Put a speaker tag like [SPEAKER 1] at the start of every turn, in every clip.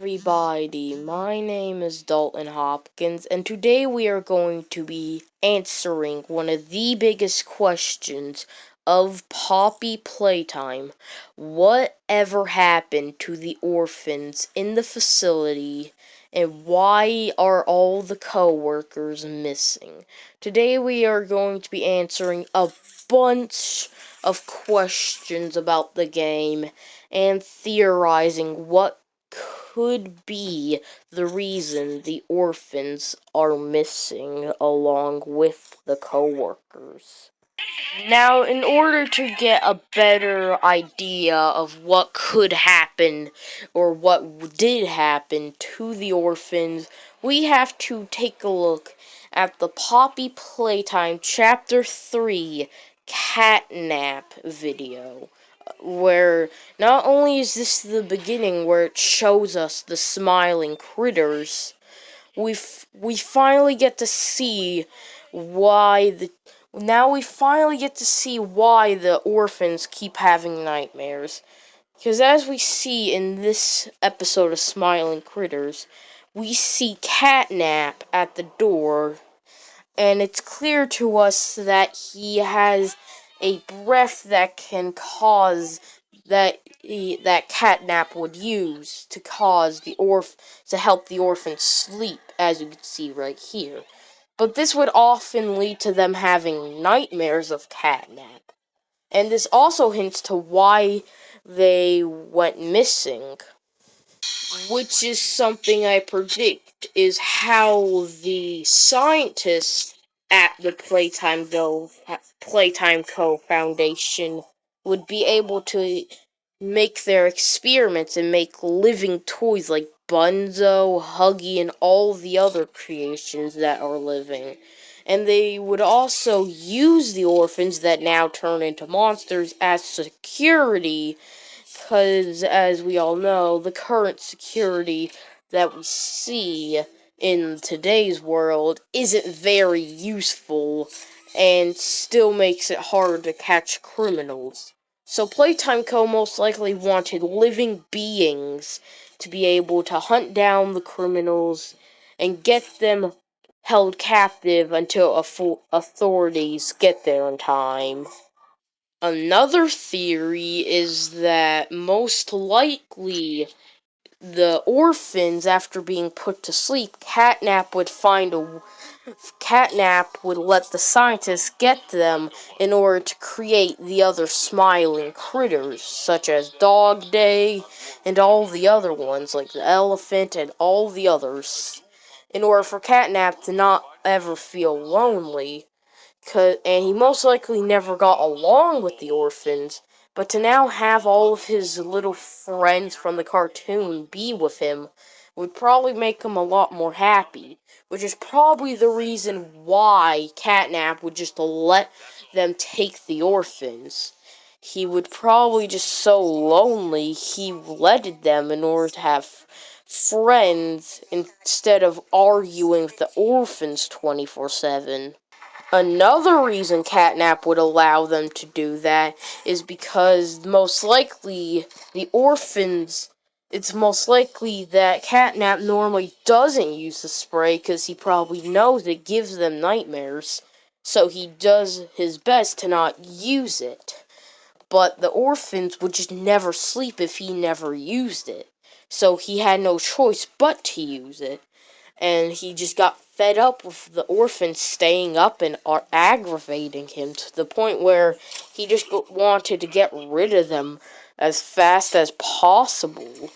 [SPEAKER 1] Everybody, my name is Dalton Hopkins, and today we are going to be answering one of the biggest questions of Poppy Playtime. What ever happened to the orphans in the facility, and why are all the co-workers missing? Today we are going to be answering a bunch of questions about the game and theorizing what could be the reason the orphans are missing along with the coworkers. Now, in order to get a better idea of what could happen or what did happen to the orphans, we have to take a look at the Poppy Playtime Chapter 3 Catnap video, where not only is this the beginning where it shows us the smiling critters, we finally get to see why the now we finally get to see why the orphans keep having nightmares. Because as we see in this episode of Smiling Critters, we see Catnap at the door, and it's clear to us that he has a breath that can cause that Catnap would use to cause to help the orphan sleep, as you can see right here. But this would often lead to them having nightmares of Catnap. And this also hints to why they went missing, which is something I predict is how the scientists at the Playtime Co. Foundation would be able to make their experiments and make living toys like Bunzo, Huggy, and all the other creations that are living. And they would also use the orphans that now turn into monsters as security, because, as we all know, the current security that we see in today's world isn't very useful and still makes it hard to catch criminals. So Playtime Co. most likely wanted living beings to be able to hunt down the criminals and get them held captive until authorities get there in time. Another theory is that most likely the orphans, after being put to sleep, Catnap would let the scientists get them in order to create the other smiling critters, such as Dog Day and all the other ones, like the elephant and all the others, in order for Catnap to not ever feel lonely. And he most likely never got along with the orphans, but to now have all of his little friends from the cartoon be with him would probably make him a lot more happy, which is probably the reason why Catnap would just let them take the orphans. He would probably just so lonely he letted them in order to have friends instead of arguing with the orphans 24/7. Another reason Catnap would allow them to do that is because the orphans, it's most likely that Catnap normally doesn't use the spray because he probably knows it gives them nightmares. So he does his best to not use it. But the orphans would just never sleep if he never used it. So he had no choice but to use it, and he just got fed up with the orphans staying up and are aggravating him to the point where he just wanted to get rid of them as fast as possible.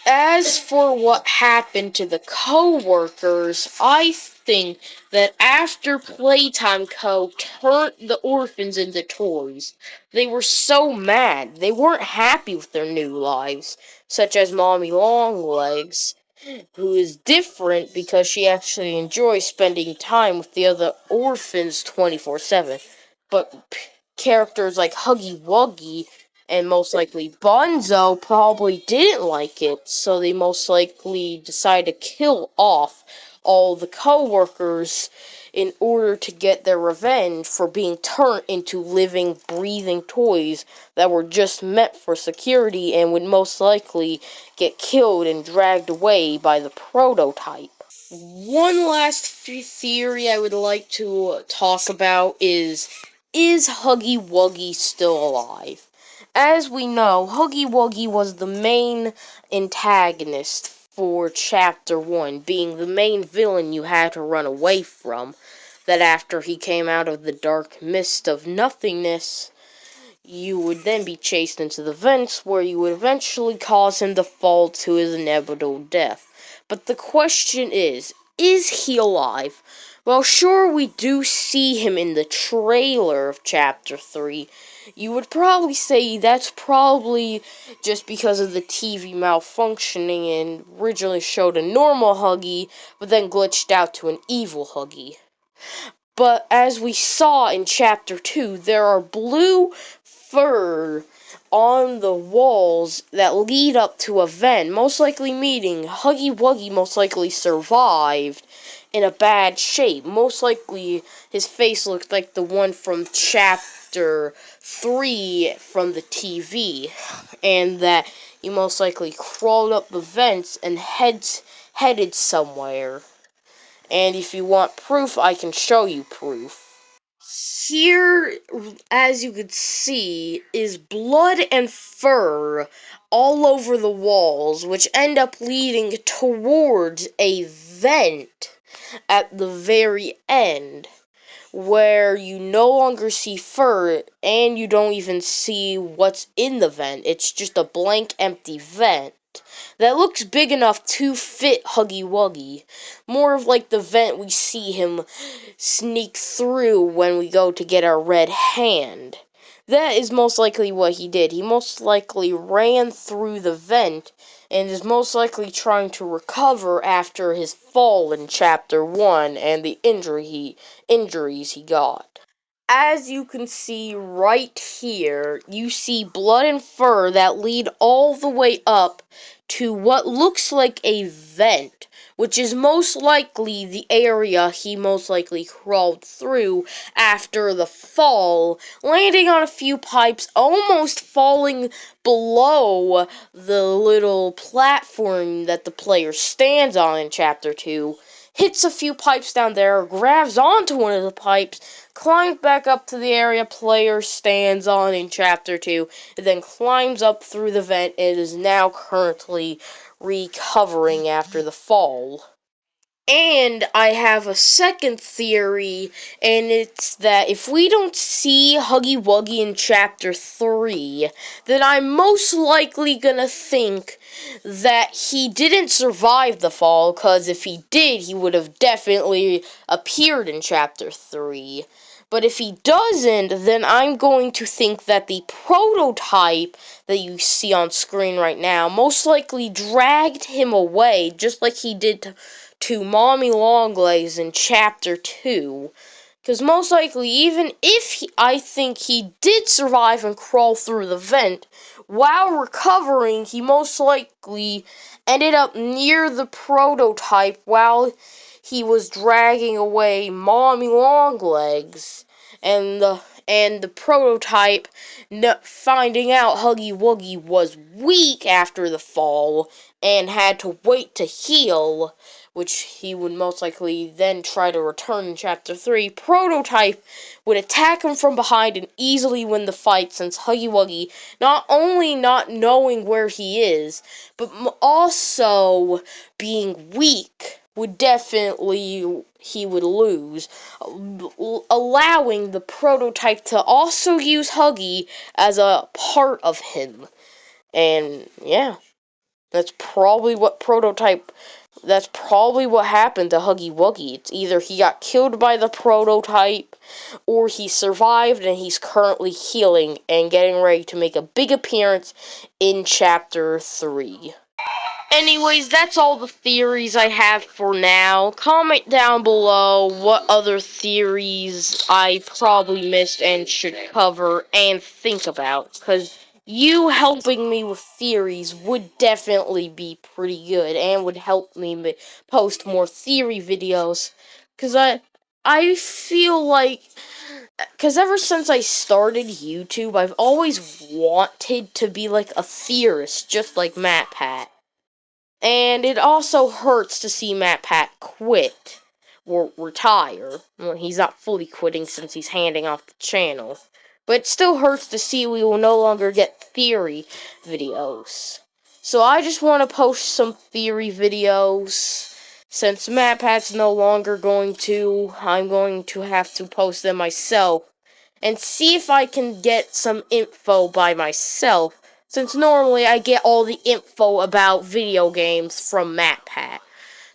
[SPEAKER 1] As for what happened to the co-workers, I think that after Playtime Co. turned the orphans into toys, they were so mad. They weren't happy with their new lives, such as Mommy Longlegs, who is different because she actually enjoys spending time with the other orphans 24/7. But characters like Huggy Wuggy and most likely Bonzo probably didn't like it, so they most likely decided to kill off all the co-workers in order to get their revenge for being turned into living, breathing toys that were just meant for security and would most likely get killed and dragged away by the prototype. One last theory I would like to talk about is Huggy Wuggy still alive? As we know, Huggy Wuggy was the main antagonist for Chapter 1, being the main villain you had to run away from. That after he came out of the dark mist of nothingness, you would then be chased into the vents where you would eventually cause him to fall to his inevitable death. But the question is he alive? Well, sure, we do see him in the trailer of Chapter 3. You would probably say that's probably just because of the TV malfunctioning and originally showed a normal Huggy, but then glitched out to an evil Huggy. But as we saw in Chapter 2, there are blue fur on the walls that lead up to a vent, most likely meaning Huggy Wuggy most likely survived in a bad shape. Most likely his face looked like the one from Chapter 3 from the TV, and that he most likely crawled up the vents and headed somewhere. And if you want proof, I can show you proof. Here, as you can see, is blood and fur all over the walls, which end up leading towards a vent at the very end, where you no longer see fur and you don't even see what's in the vent. It's just a blank, empty vent that looks big enough to fit Huggy Wuggy. More of like the vent we see him sneak through when we go to get our red hand. That is most likely what he did. He most likely ran through the vent and is most likely trying to recover after his fall in Chapter 1 and the injuries he got. As you can see right here, you see blood and fur that lead all the way up to what looks like a vent, which is most likely the area he most likely crawled through after the fall, landing on a few pipes, almost falling below the little platform that the player stands on in Chapter 2, hits a few pipes down there, grabs onto one of the pipes, climbs back up to the area player stands on in Chapter 2, and then climbs up through the vent and is now currently recovering after the fall. And I have a second theory, and it's that if we don't see Huggy Wuggy in Chapter 3, then I'm most likely gonna think that he didn't survive the fall, because if he did, he would have definitely appeared in Chapter 3. But if he doesn't, then I'm going to think that the prototype that you see on screen right now most likely dragged him away, just like he did to Mommy Longlegs in Chapter 2. Because most likely, even if I think he did survive and crawl through the vent, while recovering, he most likely ended up near the prototype while he was dragging away Mommy Longlegs. And the prototype, finding out Huggy Wuggy was weak after the fall and had to wait to heal, which he would most likely then try to return in Chapter 3, Prototype would attack him from behind and easily win the fight, since Huggy Wuggy, not only not knowing where he is, but also being weak, would definitely, he would lose, allowing the Prototype to also use Huggy as a part of him. And yeah, that's probably what Prototype that's probably what happened to Huggy Wuggy. It's either he got killed by the prototype, or he survived and he's currently healing and getting ready to make a big appearance in Chapter 3. Anyways, that's all the theories I have for now. Comment down below what other theories I probably missed and should cover and think about, because you helping me with theories would definitely be pretty good and would help me post more theory videos, because I feel like, because ever since I started YouTube, I've always wanted to be like a theorist, just like MatPat. And it also hurts to see MatPat quit or retire. Well, he's not fully quitting since he's handing off the channel. But it still hurts to see we will no longer get theory videos. So I just want to post some theory videos. Since MatPat's no longer going to, I'm going to have to post them myself and see if I can get some info by myself, since normally I get all the info about video games from MatPat.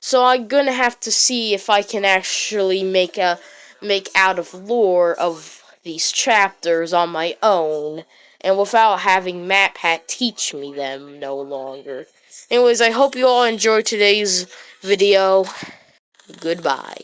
[SPEAKER 1] So I'm gonna have to see if I can actually make out of lore of these chapters on my own, and without having MatPat teach me them no longer. Anyways, I hope you all enjoyed today's video. Goodbye.